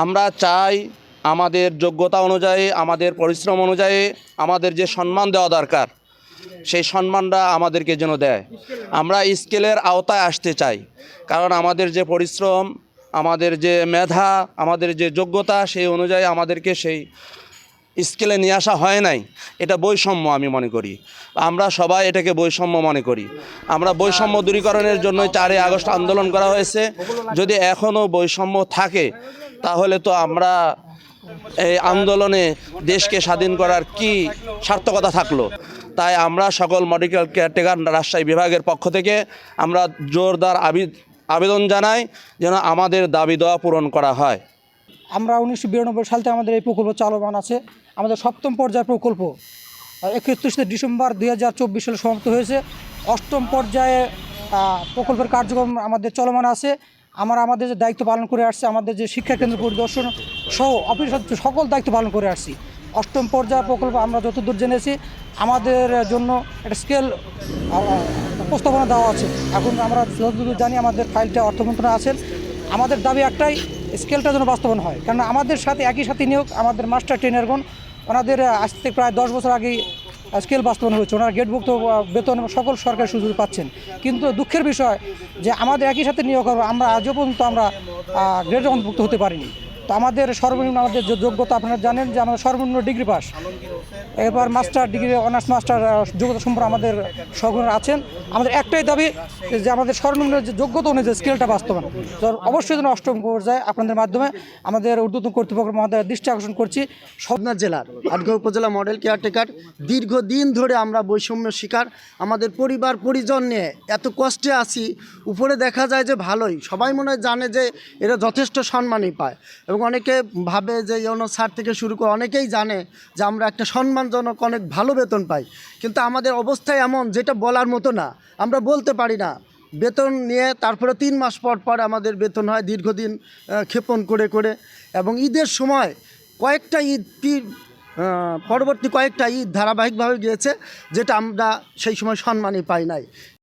আমরা চাই আমাদের যোগ্যতা অনুযায়ী, আমাদের পরিশ্রম অনুযায়ী আমাদের যে সম্মান দেওয়া দরকার সেই সম্মানটা আমাদেরকে যেন দেয়। আমরা স্কেলের আওতায় আসতে চাই, কারণ আমাদের যে পরিশ্রম, আমাদের যে মেধা, আমাদের যে যোগ্যতা, সেই অনুযায়ী আমাদেরকে সেই স্কেলে নিয়ে আসা হয় নাই। এটা বৈষম্য আমি মনে করি। আমরা সবাই এটাকে বৈষম্য মনে করি। আমরা বৈষম্য দূরীকরণের জন্যই 4ই আগস্ট আন্দোলন করা হয়েছে। যদি এখনও বৈষম্য থাকে তাহলে তো আমরা এই আন্দোলনে দেশকে স্বাধীন করার কি সার্থকতা থাকলো। তাই আমরা সকল মেডিকেল কেয়ারটেকার রাজশাহী বিভাগের পক্ষ থেকে আমরা জোরদার আবেদন জানাই যেন আমাদের দাবি দেওয়া পূরণ করা হয়। আমরা 1992 সাল থেকে আমাদের এই প্রকল্প চলমান আছে। আমাদের 7ম পর্যায়ের প্রকল্প 31 ডিসেম্বর 2024 সালে সমাপ্ত হয়েছে। 8ম পর্যায়ে প্রকল্পের কার্যক্রম আমাদের চলমান আছে। আমরা আমাদের যে দায়িত্ব পালন করে আসছি, আমাদের যে শিক্ষাকেন্দ্র পরিদর্শন সহ অফিস সকল দায়িত্ব পালন করে আসছি। 8ম পর্যায়ের প্রকল্প আমরা যতদূর জেনেছি আমাদের জন্য একটা স্কেল প্রস্তাবনা দেওয়া আছে। এখন আমরা যতদূর জানি আমাদের ফাইলটা অর্থ মন্ত্রণালয়ে আছেন। আমাদের দাবি একটাই, স্কেলটা যেন বাস্তবায়ন হয়। কারণ আমাদের সাথে একই সাথে নিয়োগ আমাদের মাস্টার ট্রেনারগণ, ওনাদের আজ থেকে প্রায় 10 বছর আগেই স্কেল বাস্তবায়ন হয়েছে। ওনারা গেটভুক্ত বেতন এবং সকল সরকারি সুযোগ পাচ্ছেন। কিন্তু দুঃখের বিষয় যে আমাদের একই সাথে নিয়োগ হবে, আমরা আজও পর্যন্ত আমরা গ্রেডের অন্তর্ভুক্ত হতে পারিনি। তো আমাদের সর্বনিম্ন আমাদের যে যোগ্যতা আপনারা জানেন যে আমাদের সর্বনিম্ন ডিগ্রি পাস, এবার মাস্টার ডিগ্রি অনার্স মাস্টার যোগ্যতা সম্পর্কে আমাদের সহগুণ আছেন। আমাদের একটাই দাবি যে আমাদের সর্বনিম্ন যে যোগ্যতা অনুযায়ী স্কেলটা বাস্তবায়ন। তো অবশ্যই যেন 8ম পর্যায়ে আপনাদের মাধ্যমে আমাদের ঊর্ধ্বতন কর্তৃপক্ষ আমাদের দৃষ্টি আকর্ষণ করছি। পাবনা জেলার আটঘর উপজেলা মডেল কেয়ারটেকার দীর্ঘদিন ধরে আমরা বৈষম্য শিকার। আমাদের পরিবার পরিজন নিয়ে এত কষ্টে আছি। উপরে দেখা যায় যে ভালোই, সবাই মনে হয় জানে যে এরা যথেষ্ট সম্মানই পায়, এবং অনেকে ভাবে যে ইউনো স্যার থেকে শুরু করে অনেকেই জানে যে আমরা একটা সম্মানজনক অনেক ভালো বেতন পাই। কিন্তু আমাদের অবস্থা এমন যেটা বলার মতো না, আমরা বলতে পারি না। বেতন নিয়ে তারপরে 3 মাস পর পর আমাদের বেতন হয় দীর্ঘদিন ক্ষেপণ করে করে, এবং ঈদের সময় কয়েকটা ঈদ পরবর্তী কয়েকটা ঈদ ধারাবাহিকভাবে গিয়েছে, যেটা আমরা সেই সময় সম্মানই পাই নাই।